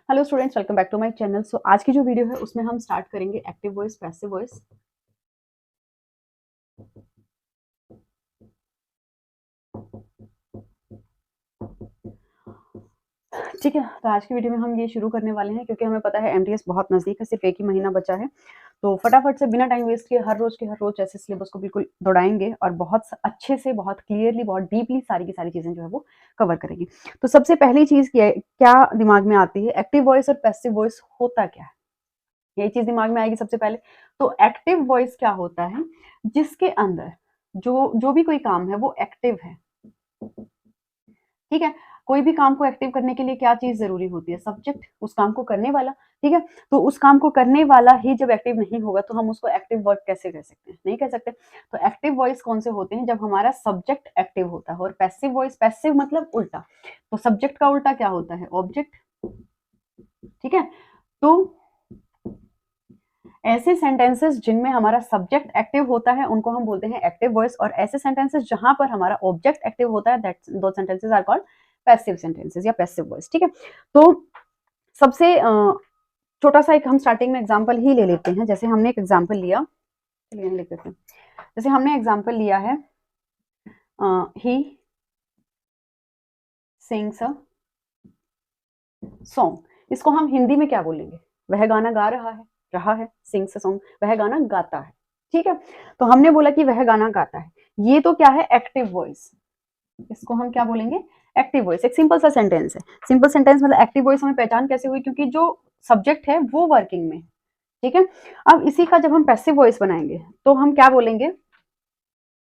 Hello students, welcome back to my channel. So आज की जो वीडियो है उसमें हम स्टार्ट करेंगे एक्टिव वॉइस, पैसिव वॉइस। ठीक है, तो आज की वीडियो में हम ये शुरू करने वाले हैं क्योंकि हमें पता है एमटीएस बहुत नज़दीक है, सिर्फ एक ही महीना बचा है। तो फटाफट से बिना टाइम वेस्ट किए हर रोज के हर रोज ऐसे सिलेबस को बिल्कुल दौड़ाएंगे और बहुत अच्छे से, बहुत क्लियरली, बहुत डीपली सारी की सारी चीजें जो है वो कवर करेंगे। तो सबसे पहली चीज क्या दिमाग में आती है, एक्टिव वॉइस और पैसिव वॉइस होता क्या है, यही चीज दिमाग में आएगी सबसे पहले। तो एक्टिव वॉइस क्या होता है, जिसके अंदर जो जो भी कोई काम है वो एक्टिव है। ठीक है, कोई भी काम को एक्टिव करने के लिए क्या चीज जरूरी होती है, सब्जेक्ट, उस काम को करने वाला। ठीक है, तो उस काम को करने वाला ही जब एक्टिव नहीं होगा तो हम उसको एक्टिव वर्ड कैसे कह सकते हैं, नहीं कह सकते। तो एक्टिव वॉइस कौन से होते हैं, जब हमारा सब्जेक्ट एक्टिव होता है। और पैसिव वॉइस, पैसिव मतलब उल्टा, तो सब्जेक्ट का उल्टा क्या होता है, ऑब्जेक्ट। ठीक है, तो ऐसे सेंटेंसेस जिनमें हमारा सब्जेक्ट एक्टिव होता है उनको हम बोलते हैं एक्टिव वॉइस, और ऐसे सेंटेंसेस जहां पर हमारा ऑब्जेक्ट एक्टिव होता है, दो sentences are called passive sentences या पैसिव वॉइस। ठीक है, तो सबसे छोटा सा एक हम स्टार्टिंग में एग्जांपल ही ले लेते हैं। जैसे हमने एक एग्जांपल लिया, चलिए लिख देते हैं। जैसे हमने एग्जांपल लिया है, ही सिंग्स अ सॉन्ग। इसको हम हिंदी में क्या बोलेंगे, वह गाना गा रहा है, सिंग्स अ सॉन्ग, वह गाना गाता है। ठीक है, तो हमने बोला कि वह गाना गाता है, ये तो क्या है, एक्टिव वॉइस। इसको हम क्या बोलेंगे, एक्टिव वॉइस। एक सिंपल सा सेंटेंस है, सिंपल सेंटेंस मतलब एक्टिव वॉइस हमें पहचान कैसे हुई, क्योंकि जो सब्जेक्ट है वो वर्किंग में। ठीक है, अब इसी का जब हम पैसिव वॉइस बनाएंगे तो हम क्या बोलेंगे,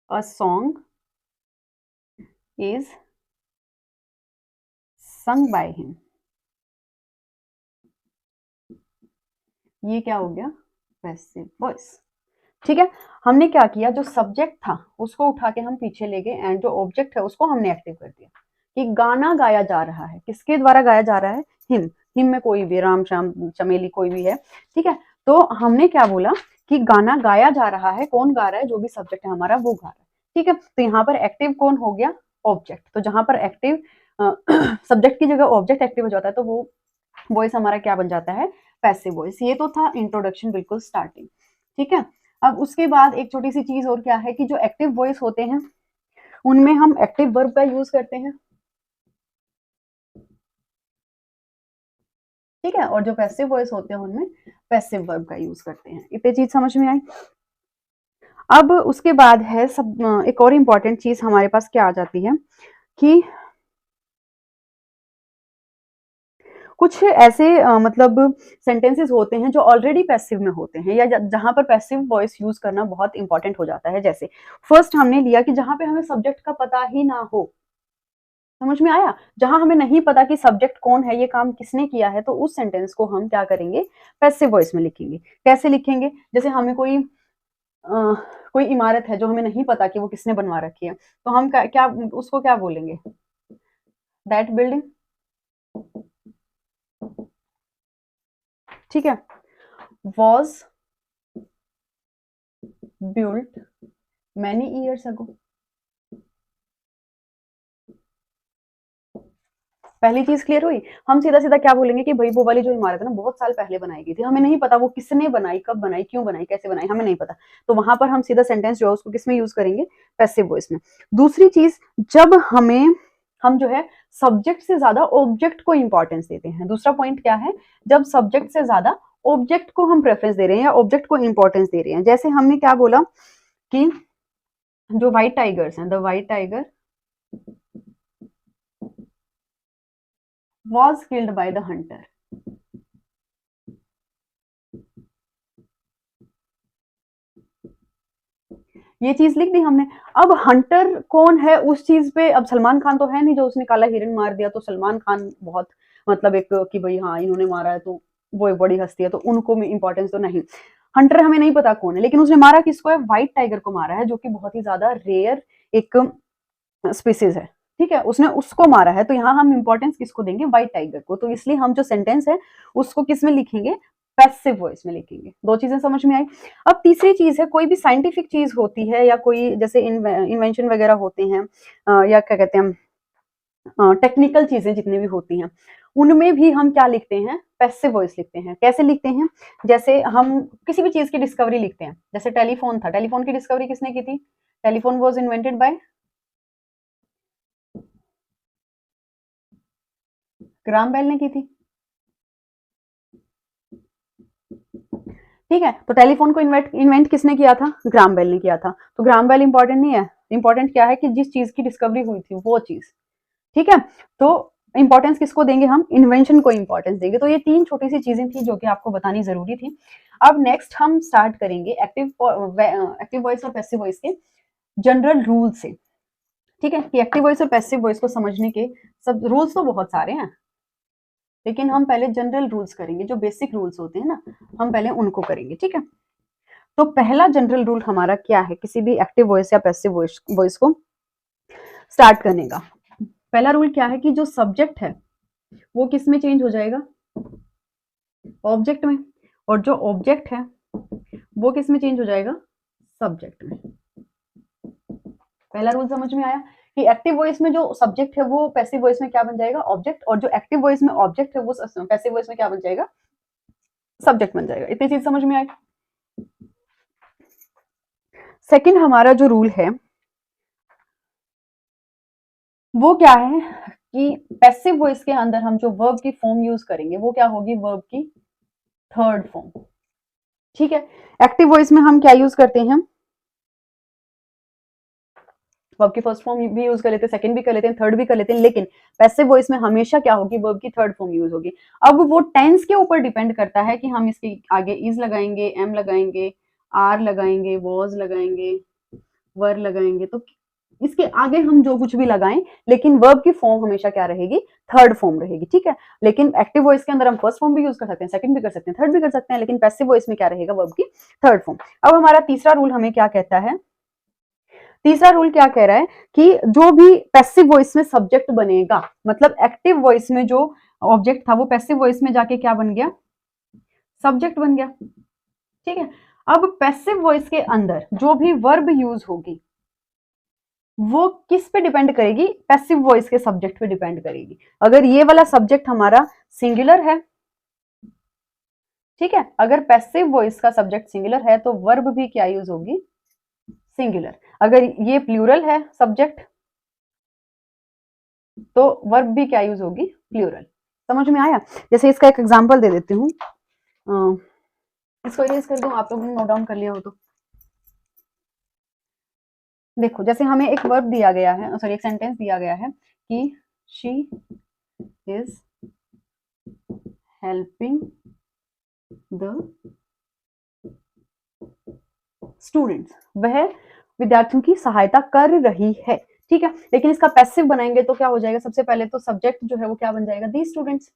a song is sung by him. ये क्या हो गया, पैसिव वॉइस। ठीक है, हमने क्या किया, जो सब्जेक्ट था उसको उठा के हम पीछे ले गए एंड जो ऑब्जेक्ट है उसको हमने एक्टिव कर दिया कि गाना गाया जा रहा है। किसके द्वारा गाया जा रहा है, हिम। हिम में कोई भी, राम श्याम चमेली कोई भी है। ठीक है, तो हमने क्या बोला कि गाना गाया जा रहा है, कौन गा रहा है, जो भी सब्जेक्ट है हमारा वो गा रहा है। ठीक है, तो यहाँ पर एक्टिव कौन हो गया, ऑब्जेक्ट। तो जहां पर एक्टिव सब्जेक्ट की जगह ऑब्जेक्ट एक्टिव हो जाता है तो वो वॉइस हमारा क्या बन जाता है, पैसिव वॉइस। ये तो था इंट्रोडक्शन, बिल्कुल स्टार्टिंग। ठीक है, अब उसके बाद एक छोटी सी चीज और क्या है कि जो एक्टिव वॉइस होते हैं उनमें हम एक्टिव वर्ब का यूज करते हैं। ठीक है, और जो पैसिव वॉइस होते हैं उनमें पैसिव वर्ब का यूज करते हैं। इतनी चीज समझ में आई। अब उसके बाद है सब, एक और इंपॉर्टेंट चीज हमारे पास क्या आ जाती है कि कुछ ऐसे मतलब सेंटेंसेस होते हैं जो ऑलरेडी पैसिव में होते हैं, या जहां पर पैसिव वॉइस यूज करना बहुत इंपॉर्टेंट हो जाता है। जैसे फर्स्ट हमने लिया कि जहां पे हमें सब्जेक्ट का पता ही ना हो, समझ में आया, जहां हमें नहीं पता कि सब्जेक्ट कौन है, ये काम किसने किया है, तो उस सेंटेंस को हम क्या करेंगे, पैसिव वॉइस में लिखेंगे। कैसे लिखेंगे, जैसे हमें कोई इमारत है जो हमें नहीं पता कि वो किसने बनवा रखी है, तो हम क्या उसको क्या बोलेंगे, दैट बिल्डिंग। ठीक है, was built many years ago. पहली चीज क्लियर हुई। हम सीधा सीधा क्या बोलेंगे कि भाई वो वाली जो इमारत है ना बहुत साल पहले बनाई गई थी, हमें नहीं पता वो किसने बनाई, कब बनाई, क्यों बनाई, कैसे बनाई, हमें नहीं पता। तो वहां पर हम सीधा सेंटेंस जो है उसको किसमें यूज करेंगे, पैसिव वॉइस में। दूसरी चीज, जब हम जो है सब्जेक्ट से ज्यादा ऑब्जेक्ट को इंपॉर्टेंस देते हैं। दूसरा पॉइंट क्या है, जब सब्जेक्ट से ज्यादा ऑब्जेक्ट को हम प्रेफरेंस दे रहे हैं या ऑब्जेक्ट को इंपॉर्टेंस दे रहे हैं। जैसे हमने क्या बोला कि जो व्हाइट टाइगर्स हैं, the white tiger was killed by the hunter। ये चीज लिख दी हमने। अब हंटर कौन है उस चीज पे, अब सलमान खान तो है नहीं जो उसने काला हिरण मार दिया, तो सलमान खान बहुत मतलब एक कि भाई हाँ इन्होंने मारा है तो वो एक बड़ी हस्ती है, तो उनको इंपॉर्टेंस तो नहीं। हंटर हमें नहीं पता कौन है, लेकिन उसने मारा किसको है, व्हाइट टाइगर को मारा है, जो कि बहुत ही ज्यादा रेयर एक स्पीसीज है। ठीक है, उसने उसको मारा है, तो यहाँ हम इंपॉर्टेंस किसको देंगे, व्हाइट टाइगर को। तो इसलिए हम जो सेंटेंस है उसको किस में लिखेंगे, पैसिव वॉइस में लिखेंगे। दो चीजें समझ में आई। अब तीसरी चीज है, कोई भी साइंटिफिक चीज होती है या कोई जैसे इन्वेंशन वगैरह होते हैं, या क्या कहते हैं टेक्निकल चीजें जितनी भी होती हैं, उनमें भी हम क्या लिखते हैं, पैसिव वॉइस लिखते हैं। कैसे लिखते हैं, जैसे हम किसी भी चीज की डिस्कवरी लिखते हैं, जैसे टेलीफोन था, टेलीफोन की डिस्कवरी किसने की थी, telephone was invented by Graham Bell ने की थी। ठीक है, तो टेलीफोन को इन्वेंट किसने किया था, ग्राहम बेल ने किया था। तो ग्राहम बेल इंपॉर्टेंट नहीं है, इंपॉर्टेंट क्या है कि जिस चीज की डिस्कवरी हुई थी वो चीज। ठीक है, तो इंपॉर्टेंस किसको देंगे हम, इन्वेंशन को इंपॉर्टेंस देंगे। तो ये 3 छोटी सी चीजें थी जो कि आपको बतानी जरूरी थी। अब नेक्स्ट हम स्टार्ट करेंगे एक्टिव वॉइस और पैसिव वॉइस के जनरल रूल से। ठीक है, कि एक्टिव वॉइस और पैसिव वॉइस को समझने के सब रूल्स तो बहुत सारे हैं, लेकिन हम पहले जनरल रूल्स करेंगे, जो बेसिक रूल्स होते हैं ना, हम पहले उनको करेंगे। ठीक है, तो पहला जनरल रूल हमारा क्या है किसी भी एक्टिव वॉइस या पैसिव वॉइस को स्टार्ट करने का। पहला रूल क्या है कि जो सब्जेक्ट है वो किस में चेंज हो जाएगा, ऑब्जेक्ट में, और जो ऑब्जेक्ट है वो किस में चेंज हो जाएगा, सब्जेक्ट में। पहला रूल समझ में आया कि एक्टिव वॉइस में जो सब्जेक्ट है वो पैसिव वॉइस में क्या बन जाएगा, ऑब्जेक्ट, और जो एक्टिव वॉइस में ऑब्जेक्ट है वो पैसिव वॉइस में क्या बन जाएगा, सब्जेक्ट बन जाएगा। इतनी चीज समझ में आई। सेकंड हमारा जो रूल है वो क्या है कि पैसिव वॉइस के अंदर हम जो वर्ब की फॉर्म यूज करेंगे वो क्या होगी, वर्ब की थर्ड फॉर्म। ठीक है, एक्टिव वॉइस में हम क्या यूज करते हैं, वर्ब की फर्स्ट फॉर्म भी यूज कर लेते हैं, सेकंड भी कर लेते हैं, थर्ड भी कर लेते हैं, लेकिन पैसिव वॉइस में हमेशा क्या होगी, वर्ब की थर्ड फॉर्म यूज होगी। अब वो टेंस के ऊपर डिपेंड करता है कि हम इसके आगे इज लगाएंगे, एम लगाएंगे, आर लगाएंगे, वॉज लगाएंगे, वर लगाएंगे, तो इसके आगे हम जो कुछ भी लगाएं, लेकिन वर्ब की फॉर्म हमेशा क्या रहेगी, थर्ड फॉर्म रहेगी। ठीक है, लेकिन एक्टिव वॉइस के अंदर हम फर्स्ट फॉर्म भी यूज कर सकते हैं, सेकंड भी कर सकते हैं, थर्ड भी कर सकते हैं, लेकिन पैसिव वॉइस में क्या रहेगा, वर्ब की थर्ड फॉर्म। अब हमारा तीसरा रूल हमें क्या कहता है, तीसरा रूल क्या कह रहा है कि जो भी पैसिव वॉइस में सब्जेक्ट बनेगा, मतलब एक्टिव वॉइस में जो ऑब्जेक्ट था वो पैसिव वॉइस में जाके क्या बन गया, सब्जेक्ट बन गया। ठीक है, अब पैसिव वॉइस के अंदर जो भी वर्ब यूज होगी वो किस पे डिपेंड करेगी, पैसिव वॉइस के सब्जेक्ट पे डिपेंड करेगी। अगर ये वाला सब्जेक्ट हमारा सिंगुलर है, ठीक है, अगर पैसिव वॉइस का सब्जेक्ट सिंगुलर है तो वर्ब भी क्या यूज होगी, सिंगुलर। अगर ये प्लूरल है सब्जेक्ट तो वर्ब भी क्या यूज होगी, प्लूरल। समझ में आया। जैसे इसका एक एग्जांपल दे देती हूँ, इसको इरेज कर दूं, आप लोगों ने नोट डाउन कर लिया हो तो। देखो, जैसे हमें एक वर्ब दिया गया है, सॉरी एक सेंटेंस दिया गया है कि she is helping the students, वह विद्यार्थियों की सहायता कर रही है। ठीक है, लेकिन इसका पैसिव बनाएंगे तो क्या हो जाएगा, सबसे पहले तो सब्जेक्ट जो है वो क्या बन जाएगा, दी स्टूडेंट्स,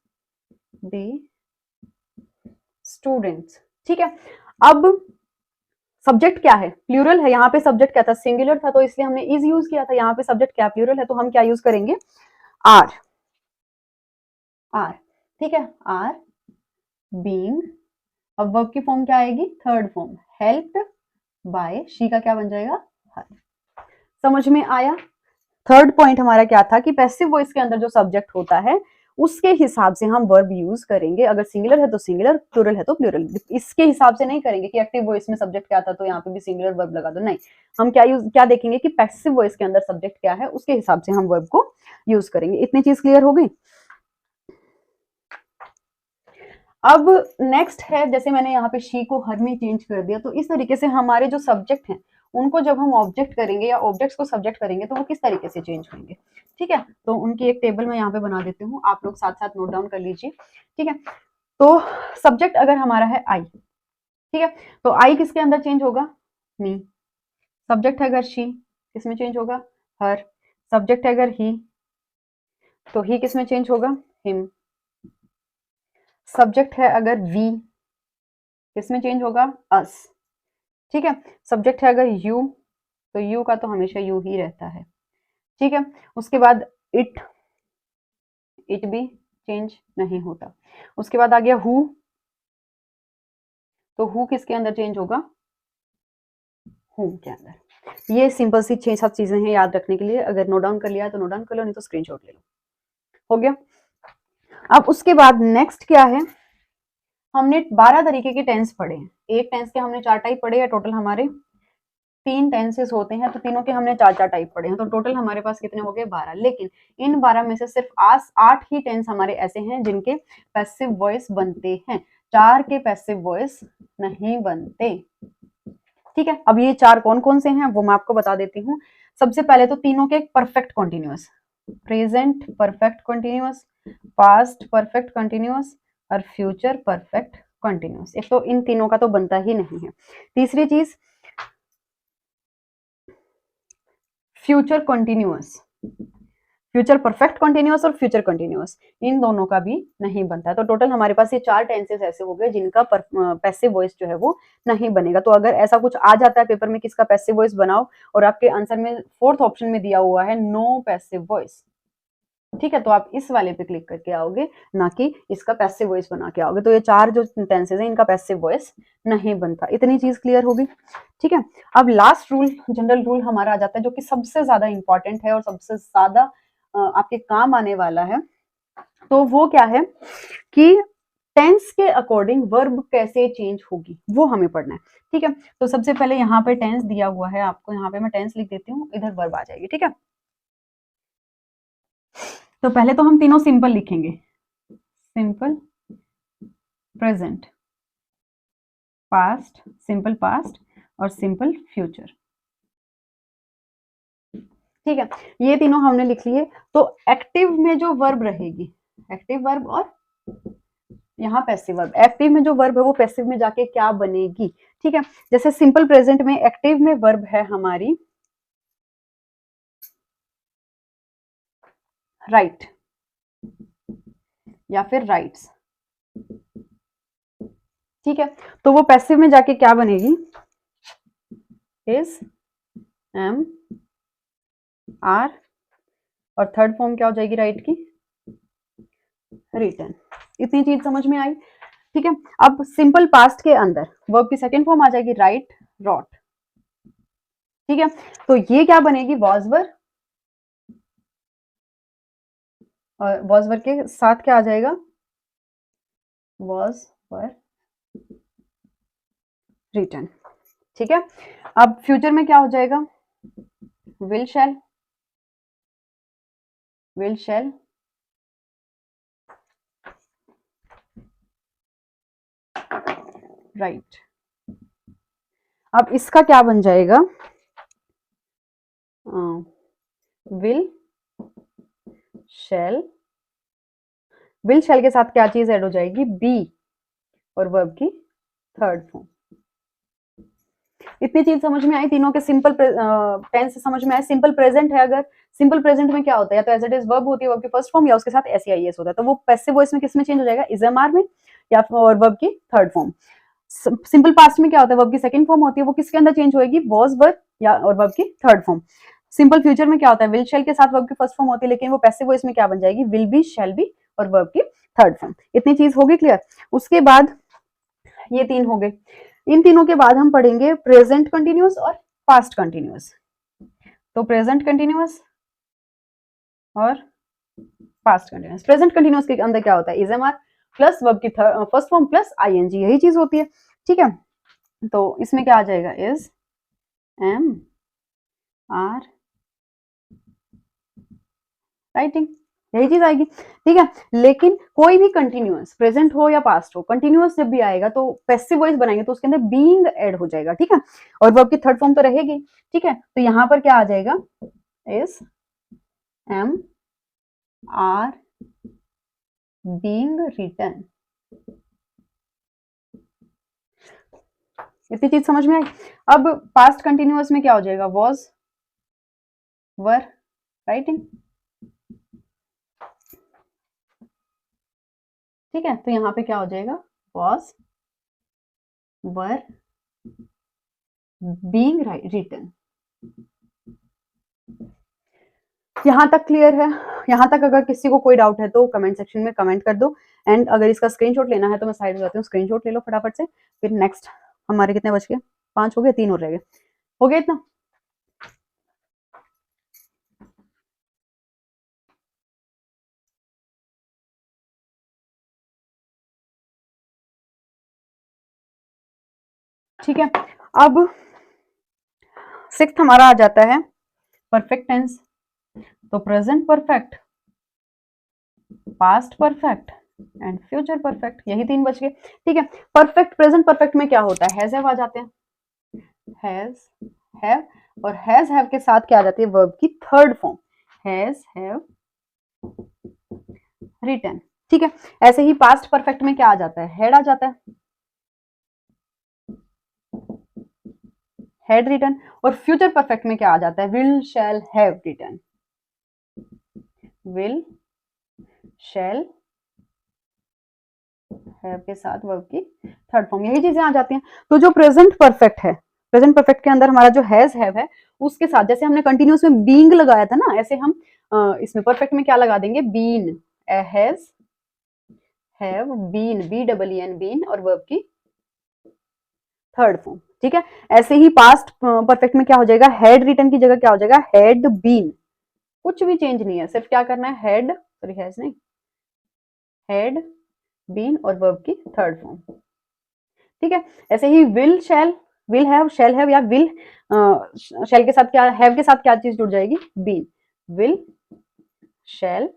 दी स्टूडेंट्स। ठीक है, अब सब्जेक्ट क्या है, प्लूरल है, यहाँ पे सब्जेक्ट क्या था, सिंगुलर था, तो इसलिए हमने इज यूज किया था। यहाँ पे सब्जेक्ट क्या, प्लूरल है, तो हम क्या यूज करेंगे, आर, आर। ठीक है, आर बीइंग, अब वर्ब की फॉर्म क्या आएगी, third form, helped by, she का क्या बन जाएगा, हर। समझ में आया। थर्ड पॉइंट हमारा क्या था कि पैसिव वॉइस के अंदर जो सब्जेक्ट होता है उसके हिसाब से हम वर्ब यूज करेंगे। अगर सिंगुलर है तो सिंगुलर, प्लूरल है तो प्लूरल। इसके हिसाब से नहीं करेंगे कि एक्टिव वॉइस में सब्जेक्ट क्या था तो यहाँ पे भी सिंगुलर वर्ब लगा दो, नहीं। हम क्या देखेंगे कि पैसिव वॉइस के अंदर सब्जेक्ट क्या है उसके हिसाब से हम वर्ब को यूज करेंगे। इतनी चीज क्लियर हो गई। अब नेक्स्ट है, जैसे मैंने यहाँ पे शी को हर में चेंज कर दिया, तो इस तरीके से हमारे जो सब्जेक्ट हैं उनको जब हम ऑब्जेक्ट करेंगे या ऑब्जेक्ट्स को सब्जेक्ट करेंगे तो वो किस तरीके से चेंज होंगे। ठीक है, तो उनकी एक टेबल मैं यहाँ पे बना देती हूँ, आप लोग साथ साथ नोट डाउन कर लीजिए। ठीक है, तो सब्जेक्ट अगर हमारा है आई, ठीक है, तो आई किसके अंदर चेंज होगा, मी। सब्जेक्ट है अगर शी, किसमें चेंज होगा, हर। सब्जेक्ट है अगर ही, तो ही किसमें चेंज होगा, हिम। सब्जेक्ट है अगर वी, किसमें चेंज होगा, अस। ठीक है, सब्जेक्ट है अगर यू, तो यू का तो हमेशा यू ही रहता है। ठीक है, उसके बाद इट, इट भी चेंज नहीं होता। उसके बाद आ गया हु, तो हु किसके अंदर चेंज होगा, हुम के अंदर। ये सिंपल सी 6-7 चीजें हैं याद रखने के लिए। अगर नोट डाउन कर लिया तो नोट डाउन कर लो, नहीं तो स्क्रीनशॉट ले लो। हो गया। अब उसके बाद नेक्स्ट क्या है, हमने 12 तरीके के टेंस पढ़े हैं। एक टेंस के हमने 4 टाइप पढ़े हैं, टोटल हमारे 3 टेंसेस होते हैं, तो तीनों के हमने 4-4 टाइप पढ़े हैं, तो टोटल हमारे पास कितने हो गए 12। लेकिन इन 12 में से सिर्फ 8 ही टेंस हमारे ऐसे हैं जिनके पैसिव वॉइस बनते हैं, 4 के पैसिव वॉइस नहीं बनते। ठीक है, अब ये 4 कौन कौन से हैं वो मैं आपको बता देती हूँ। सबसे पहले तो तीनों के perfect continuous, present perfect continuous, past perfect continuous और फ्यूचर परफेक्ट कॉन्टिन्यूअस। एक तो इन तीनों का तो बनता ही नहीं है। तीसरी चीज future continuous, future perfect continuous और फ्यूचर कॉन्टिन्यूअस, इन दोनों का भी नहीं बनता है। तो टोटल हमारे पास ये 4 टेंसेस ऐसे हो गए जिनका पैसिव वॉइस जो है वो नहीं बनेगा। तो अगर ऐसा कुछ आ जाता है पेपर में किसका पैसिव वॉइस बनाओ और आपके आंसर में 4th ऑप्शन में दिया हुआ है नो पैसिव वॉइस, ठीक है, तो आप इस वाले पे क्लिक करके आओगे, ना कि इसका पैसिव वॉइस बना के आओगे। तो ये 4 जो टेंसेस हैं इनका पैसिव वॉइस नहीं बनता। इतनी चीज क्लियर होगी, ठीक है। अब लास्ट रूल, जनरल रूल हमारा आ जाता है जो कि सबसे ज्यादा इंपॉर्टेंट है और सबसे ज्यादा आपके काम आने वाला है। तो वो क्या है कि टेंस के अकॉर्डिंग वर्ब कैसे चेंज होगी वो हमें पढ़ना है, ठीक है। तो सबसे पहले यहाँ पे टेंस दिया हुआ है आपको, यहाँ पे मैं टेंस लिख देती हूँ, इधर वर्ब आ जाएगी, ठीक है। तो पहले तो हम तीनों सिंपल लिखेंगे, simple present, past, simple past और सिंपल फ्यूचर, ठीक है। ये तीनों हमने लिख लिए। तो एक्टिव में जो वर्ब रहेगी, एक्टिव वर्ब और यहाँ पैसिव वर्ब, एक्टिव में जो वर्ब है वो पैसिव में जाके क्या बनेगी, ठीक है। जैसे सिंपल प्रेजेंट में एक्टिव में वर्ब है हमारी राइट या फिर राइट्स, ठीक है। तो वो पैसिव में जाके क्या बनेगी, इज, एम, आर और थर्ड फॉर्म क्या हो जाएगी राइट की, रिटन। इतनी चीज समझ में आई, ठीक है। अब सिंपल पास्ट के अंदर वर्ब की सेकंड फॉर्म आ जाएगी राइट, रॉट, ठीक है। तो ये क्या बनेगी, वॉज वर, और वॉज वर के साथ क्या आ जाएगा, वॉज वर रिटन, ठीक है। अब फ्यूचर में क्या हो जाएगा, will shell, will shell, right. अब इसका क्या बन जाएगा, विल शैल, विल शैल के साथ क्या चीज ऐड हो जाएगी, बी और वर्ब की थर्ड फॉर्म। इतनी चीज समझ में आई, तीनों के सिंपल टेंस समझ में आए। सिंपल प्रेजेंट है, अगर सिंपल प्रेजेंट में क्या होता है, या तो एज इट इज वर्ब होती है, वर्ब की फर्स्ट फॉर्म, या उसके साथ एस आई एस होता है। तो वो पैसिव वॉइस में किस में चेंज हो जाएगा, इज एम आर में या और वर्ब की थर्ड फॉर्म। सिंपल पास्ट में क्या होता है, वर्ब की सेकंड फॉर्म होती है, वो किसके अंदर चेंज होगी, वॉज वर या और वर्ब की थर्ड फॉर्म। सिंपल फ्यूचर में क्या होता है, विल शैल के साथ वर्ब की फर्स्ट फॉर्म होती है, लेकिन वो पैसिव वॉइस में क्या बन जाएगी, विल बी, शैल बी और वर्ब की थर्ड फॉर्म। इतनी चीज होगी क्लियर। उसके बाद ये 3 हो गए। इन तीनों के बाद हम पढ़ेंगे प्रेजेंट कंटिन्यूअस और पास्ट कंटिन्यूअस। तो प्रेजेंट कंटिन्यूअस और पास्ट कंटिन्यूअस। प्रेजेंट कंटिन्यूअस के अंदर क्या होता है, is am are plus verb की फर्स्ट फॉर्म प्लस आईएनजी, यही चीज होती है, ठीक है। तो इसमें क्या आ जाएगा, इज, एम, आर, राइटिंग, यही चीज आएगी, ठीक है। लेकिन कोई भी कंटिन्यूअस, प्रेजेंट हो या पास्ट हो, कंटिन्यूअस जब भी आएगा तो पैसिव वॉइस बनाएंगे तो उसके अंदर बीइंग ऐड हो जाएगा, ठीक है। और वर्ब की थर्ड फॉर्म तो रहेगी, ठीक है। तो यहां पर क्या आ जाएगा, is, am, are, being written. इतनी चीज समझ में आई। अब पास्ट कंटिन्यूअस में क्या हो जाएगा, वॉज, वर, राइटिंग, ठीक है। तो यहाँ पे क्या हो जाएगा, वॉज, वर, बीइंग रिटन। यहाँ तक क्लियर है। यहाँ तक अगर किसी को कोई डाउट है तो कमेंट सेक्शन में कमेंट कर दो। एंड अगर इसका स्क्रीनशॉट लेना है तो मैं साइड में जाती हूँ, स्क्रीनशॉट ले लो फटाफट से। फिर नेक्स्ट हमारे कितने बच गए, 5 हो गए, 3 और रह गए, हो गया इतना। ठीक है, अब 6th हमारा आ जाता है परफेक्ट टेंस। तो present perfect, past perfect and future perfect, यही 3 बच गए। ठीक है, परफेक्ट प्रेजेंट परफेक्ट में क्या होता है, हैज हैव आ जाते हैं, हैज हैव, और हैज हैव के साथ क्या आ जाती है, वर्ब की third form, has have written. ठीक है, ऐसे ही पास्ट परफेक्ट में क्या आ जाता है, हैड आ जाता है, हैड रिटन। और फ्यूचर परफेक्ट में क्या आ जाता है, will shall have written, will shall have के साथ वर्ब की थर्ड फॉर्म, यही चीजें आ जाती हैं। तो जो प्रेजेंट परफेक्ट है, प्रेजेंट परफेक्ट के अंदर हमारा जो हैज हैव है, उसके साथ जैसे हमने कंटिन्यूस में बीइंग लगाया था ना, ऐसे हम इसमें परफेक्ट में क्या लगा देंगे, been, has have been, B double E N, been, और वर्ब की थर्ड फॉर्म। ठीक है, ऐसे ही पास्ट परफेक्ट में क्या हो जाएगा, हैड रिटन की जगह क्या हो जाएगा, हैड बीन। कुछ भी चेंज नहीं है, सिर्फ क्या करना है, हैड, सॉरी हैज नहीं, हैड बीन और वर्ब की थर्ड फॉर्म। ठीक है, ऐसे he will shell, will have, shall have, या विल शैल के साथ क्या, हैव के साथ क्या चीज जुड़ जाएगी, बीन, विल शैल,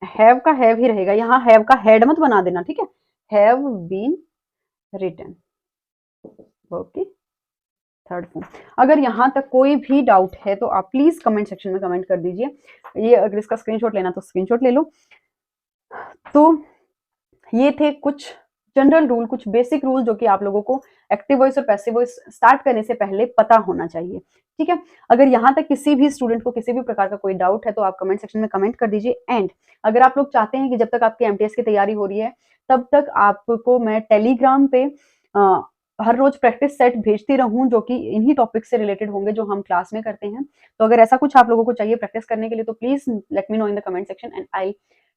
हैव का हैव ही रहेगा, यहाँ हैव का हैड मत बना देना। ठीक है, हैव बीन रिटन, वर्ब की थर्ड फॉर्म। अगर यहाँ तक कोई भी डाउट है तो आप प्लीज कमेंट सेक्शन में कमेंट कर दीजिए। ये अगर इसका स्क्रीनशॉट लेना तो स्क्रीनशॉट ले लो। तो ये थे कुछ जनरल रूल, कुछ बेसिक रूल जो कि आप लोगों को एक्टिव वॉइस और पैसिव वॉइस स्टार्ट करने से पहले पता होना चाहिए। ठीक है, अगर यहाँ तक किसी भी स्टूडेंट को किसी भी प्रकार का कोई डाउट है तो आप कमेंट सेक्शन में कमेंट कर दीजिए। एंड अगर आप लोग चाहते हैं कि जब तक आपकी एमटीएस की तैयारी हो रही है तब तक आपको मैं टेलीग्राम पे हर रोज प्रैक्टिस सेट भेजती रहूं जो कि इन्हीं टॉपिक से रिलेटेड होंगे जो हम क्लास में करते हैं। तो अगर ऐसा कुछ आप लोगों को चाहिए प्रैक्टिस करने के लिए तो please let me know in the comment section and I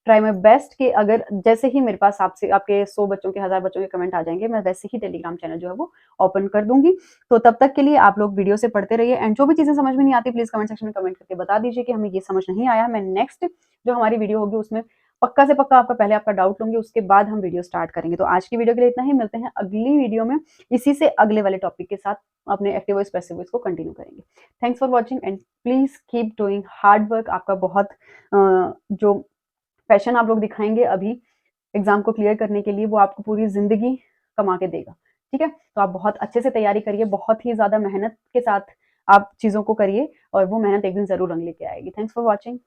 try my best कि अगर जैसे ही मेरे पास आपसे आपके 100 बच्चों के 1000 बच्चों के कमेंट आ जाएंगे मैं वैसे ही टेलीग्राम चैनल जो है वो ओपन कर दूंगी। तो तब तक के लिए आप लोग वीडियो से पढ़ते रहिए एंड जो भी चीजें समझ में नहीं आती प्लीज कमेंट सेक्शन में कमेंट करके बता दीजिए कि हमें ये समझ नहीं आया। मैं नेक्स्ट जो हमारी वीडियो होगी उसमें पक्का से पक्का आपका पहले आपका डाउट लूंगी, उसके बाद हम वीडियो स्टार्ट करेंगे। तो आज की वीडियो के लिए इतना ही, मिलते हैं अगली वीडियो में इसी से अगले वाले टॉपिक के साथ अपने एक्टिव वॉइस पैसिव वॉइस को कंटिन्यू करेंगे। Thanks for watching and please keep doing hard work. आपका बहुत जो पैशन आप लोग दिखाएंगे अभी एग्जाम को क्लियर करने के लिए वो आपको पूरी जिंदगी कमा के देगा। ठीक है, तो आप बहुत अच्छे से तैयारी करिए, बहुत ही ज्यादा मेहनत के साथ आप चीजों को करिए और वो मेहनत एक दिन जरूर रंग लेके आएगी। Thanks for watching.